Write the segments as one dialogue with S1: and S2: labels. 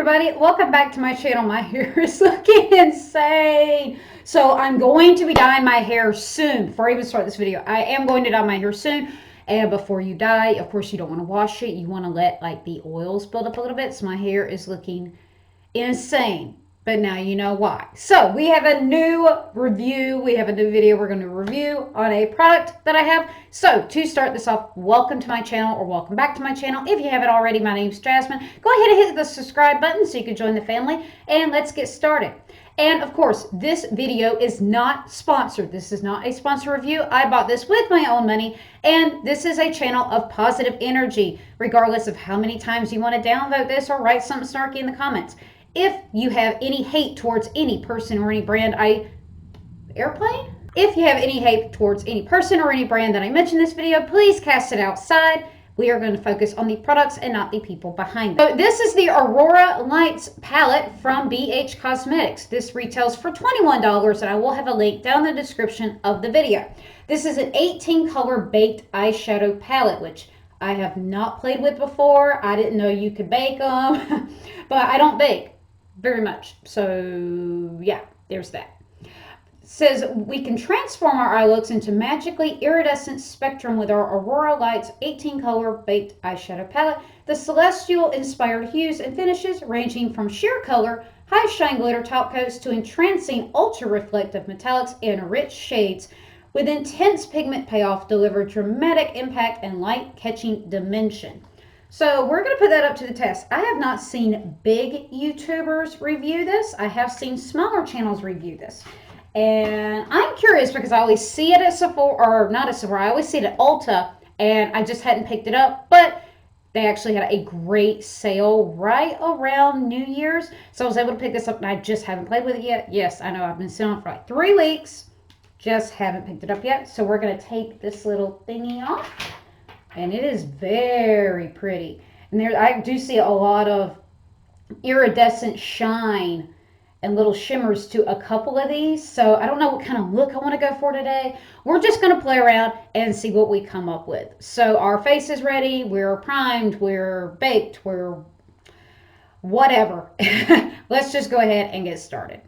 S1: everybody, welcome back to my channel. My hair is looking insane. So I'm going to be dyeing my hair soon. Before I even start this video, I am going to dye my hair soon. And before you dye, of course, you don't want to wash it. You want to let like the oils build up a little bit. So my hair is looking insane. But now you know why. So we have a new review. We have a new video we're going to review on a product that I have. So to start this off, welcome to my channel or welcome back to my channel. If you haven't already, my name's Jasmine. Go ahead and hit the subscribe button so you can join the family. And let's get started. And of course, this video is not sponsored. This is not a sponsor review. I bought this with my own money. And this is a channel of positive energy, regardless of how many times you want to downvote this or write something snarky in the comments. If you have any hate towards any person or any brand If you have any hate towards any person or any brand that I mentioned in this video, please cast it outside. We are going to focus on the products and not the people behind them. So this is the Aurora Lights palette from BH Cosmetics. This retails for $21 and I will have a link down in the description of the video. This is an 18 color baked eyeshadow palette, which I have not played with before. I didn't know you could bake them, but I don't bake very much. So yeah, there's that. It says we can transform our eye looks into magically iridescent spectrum with our Aurora Lights 18 color baked eyeshadow palette. The celestial inspired hues and finishes ranging from sheer color, high shine glitter top coats to entrancing ultra reflective metallics and rich shades with intense pigment payoff deliver dramatic impact and light catching dimension. So we're going to put that up to the test. I have not seen big YouTubers review this. I have seen smaller channels review this. And I'm curious because I always see it at Sephora, or not at Sephora, I always see it at Ulta, and I just hadn't picked it up. But they actually had a great sale right around New Year's. So I was able to pick this up, and I just haven't played with it yet. Yes, I know, I've been sitting on it for like 3 weeks. Just haven't picked it up yet. So we're going to take this little thingy off. And it is very pretty. And there, I do see a lot of iridescent shine and little shimmers to a couple of these. So I don't know what kind of look I want to go for today. We're just going to play around and see what we come up with. So our face is ready. We're primed. We're baked. We're whatever. Let's just go ahead and get started.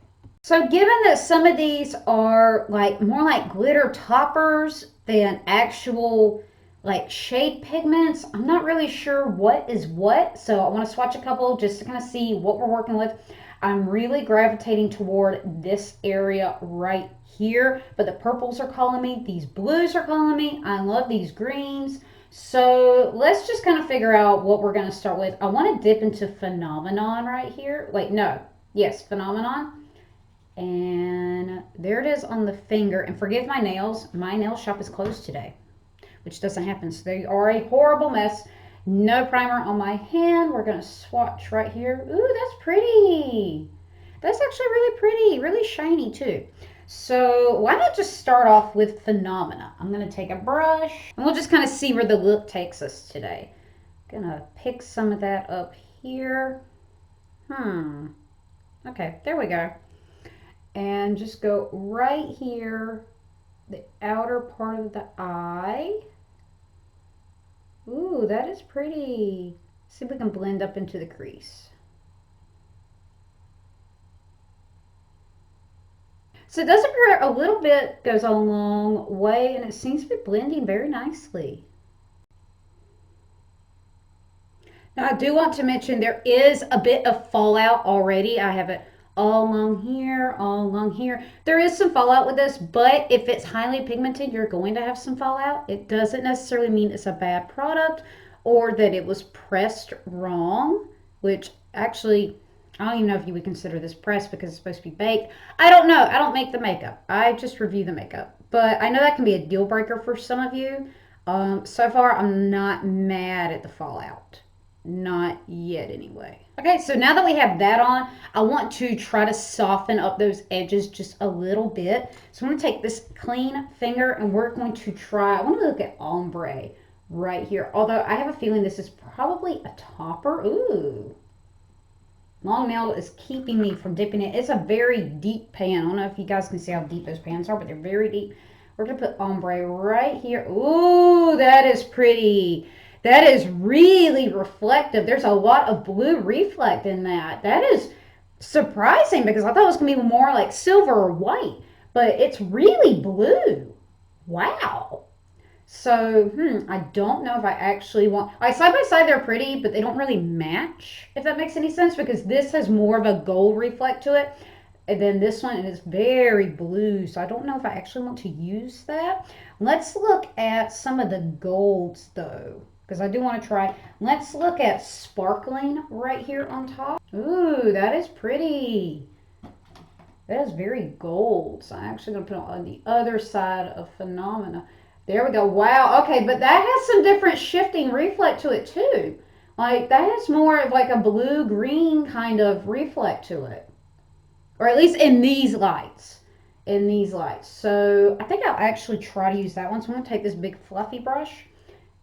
S1: So given that some of these are like more like glitter toppers than actual like shade pigments, I'm not really sure what is what, so I want to swatch a couple just to kind of see what we're working with. I'm really gravitating toward this area right here, but the purples are calling me, these blues are calling me, I love these greens. So let's just kind of figure out what we're going to start with. I want to dip into Phenomenon right here. Wait, no, yes, Phenomenon. And there it is on the finger. And forgive my nails, my nail shop is closed today, which doesn't happen. So they are a horrible mess. No primer on my hand. We're going to swatch right here. Ooh, that's pretty. That's actually really pretty, really shiny too. So why not just start off with Phenomena? I'm going to take a brush and we'll just kind of see where the look takes us today. Going to pick some of that up here. Okay, there we go. And just go right here, the outer part of the eye. Ooh, that is pretty. See if we can blend up into the crease. So it does appear a little bit goes a long way, and it seems to be blending very nicely. Now I do want to mention there is a bit of fallout already. I have it all along here, all along here. There is some fallout with this, but if it's highly pigmented, you're going to have some fallout. It doesn't necessarily mean it's a bad product or that it was pressed wrong, which actually, I don't even know if you would consider this pressed because it's supposed to be baked. I don't know. I don't make the makeup. I just review the makeup. But I know that can be a deal breaker for some of you. So far, I'm not mad at the fallout. Not yet anyway. Okay, so now that we have that on, I want to try to soften up those edges just a little bit. So I'm going to take this clean finger and we're going to try, I want to look at ombre right here. Although I have a feeling this is probably a topper. Ooh. Long nail is keeping me from dipping it. It's a very deep pan. I don't know if you guys can see how deep those pans are, but they're very deep. We're going to put ombre right here. Ooh, that is pretty. That is really reflective. There's a lot of blue reflect in that. That is surprising because I thought it was going to be more like silver or white, but it's really blue. Wow. So, I don't know if I actually want... side by side, they're pretty, but they don't really match, if that makes any sense, because this has more of a gold reflect to it, and then this one is very blue, so I don't know if I actually want to use that. Let's look at some of the golds, though, because I do want to try. Let's look at sparkling right here on top. Ooh, that is pretty. That is very gold, so I'm actually going to put it on the other side of Phenomena. There we go. Wow. Okay, but that has some different shifting reflect to it too. Like that has more of like a blue-green kind of reflect to it. Or at least in these lights. In these lights. So I think I'll actually try to use that one. So I'm going to take this big fluffy brush,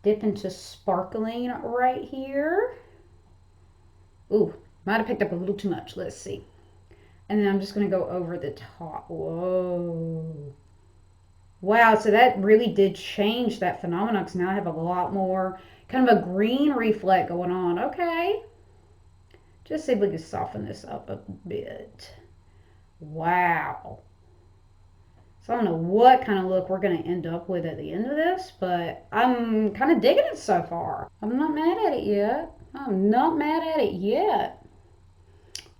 S1: dip into sparkling right here. Ooh, might have picked up a little too much. Let's see. And then I'm just going to go over the top. Whoa. Wow, so that really did change that phenomenon because now I have a lot more kind of a green reflect going on. Okay. Just see if we can soften this up a bit. Wow. So I don't know what kind of look we're going to end up with at the end of this, but I'm kind of digging it so far. I'm not mad at it yet. I'm not mad at it yet.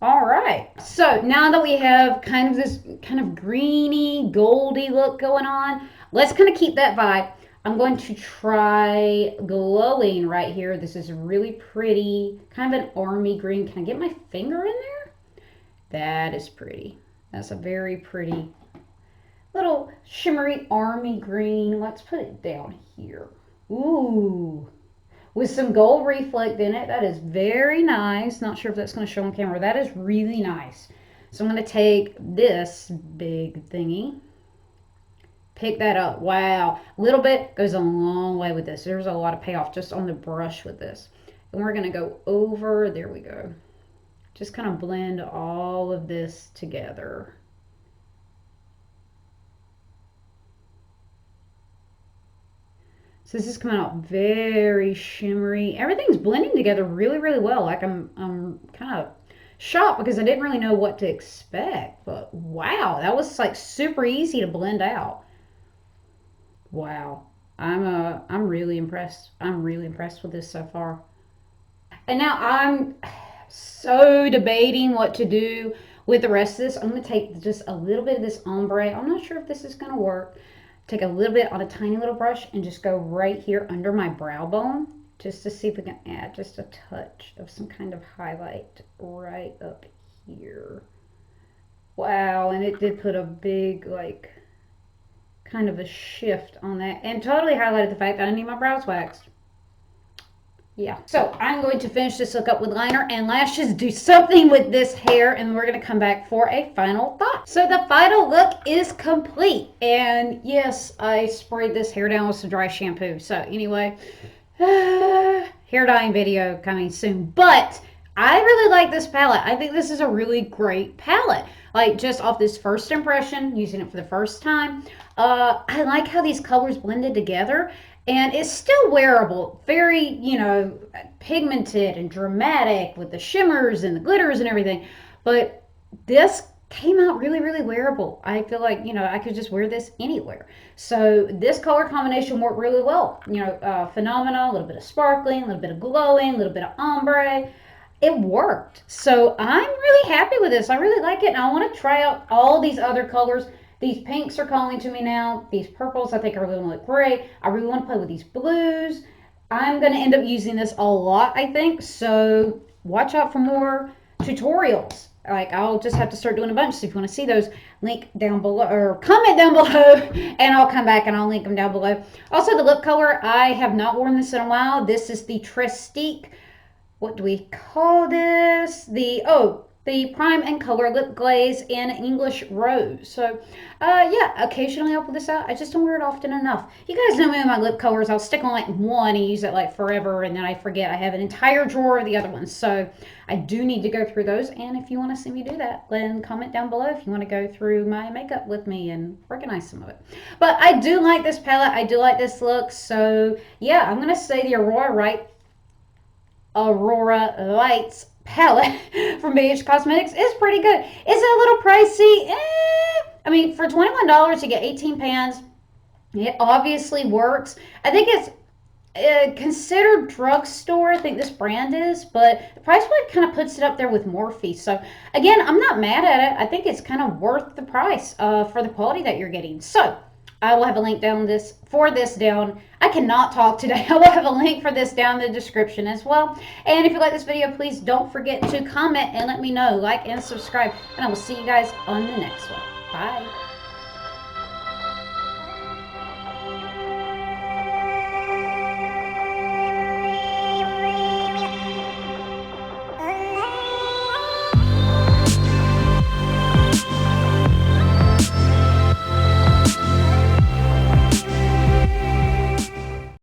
S1: All right, so now that we have kind of this kind of greeny, goldy look going on, let's kind of keep that vibe. I'm going to try glowing right here. This is really pretty, kind of an army green. Can I get my finger in there? That is pretty. That's a very pretty little shimmery army green. Let's put it down here. Ooh. With some gold reflect in it. That is very nice. Not sure if that's going to show on camera. That is really nice. So I'm going to take this big thingy. Pick that up. Wow. A little bit goes a long way with this. There's a lot of payoff just on the brush with this. And we're going to go over. There we go. Just kind of blend all of this together. So this is coming out very shimmery. Everything's blending together really, really well. Like I'm kind of shocked because I didn't really know what to expect. But wow, that was like super easy to blend out. Wow, I'm really impressed. I'm really impressed with this so far. And now I'm so debating what to do with the rest of this. I'm going to take just a little bit of this ombre. I'm not sure if this is going to work. Take a little bit on a tiny little brush and just go right here under my brow bone just to see if we can add just a touch of some kind of highlight right up here. Wow, and it did put a big like kind of a shift on that and totally highlighted the fact that I need my brows waxed. Yeah, so I'm going to finish this look up with liner and lashes, do something with this hair, and we're going to come back for a final thought. So the final look is complete, and yes, I sprayed this hair down with some dry shampoo. So anyway, hair dyeing video coming soon, but I really like this palette. I think this is a really great palette. Like just off this first impression, using it for the first time, I like how these colors blended together. And it's still wearable, very, you know, pigmented and dramatic with the shimmers and the glitters and everything. But this came out really, really wearable. I feel like, you know, I could just wear this anywhere. So this color combination worked really well. You know, Phenomena, a little bit of sparkling, a little bit of glowing, a little bit of ombre. It worked. So I'm really happy with this. I really like it. And I want to try out all these other colors. These pinks are calling to me now. These purples I think are really going to look great. I really want to play with these blues. I'm going to end up using this a lot, I think. So watch out for more tutorials. Like I'll just have to start doing a bunch. So if you want to see those, link down below or comment down below and I'll come back and I'll link them down below. Also the lip color, I have not worn this in a while. This is the Trestique. What do we call this? the Prime and Color Lip Glaze in English Rose. So, yeah, occasionally I'll pull this out. I just don't wear it often enough. You guys know me with my lip colors. I'll stick on like one and use it like forever, and then I forget. I have an entire drawer of the other ones. So, I do need to go through those. And if you want to see me do that, then comment down below if you want to go through my makeup with me and organize some of it. But I do like this palette. I do like this look. So, yeah, I'm going to say the Aurora Lights palette from BH Cosmetics is pretty good. Is it a little pricey? I mean, for $21 you get 18 pans. It obviously works. I think it's considered drugstore. I think this brand is, but the price point kind of puts it up there with Morphe. So again, I'm not mad at it. I think it's kind of worth the price for the quality that you're getting. So I will have a link down down. I cannot talk today. I will have a link for this down in the description as well. And if you like this video, please don't forget to comment and let me know, like and subscribe. And I will see you guys on the next one. Bye.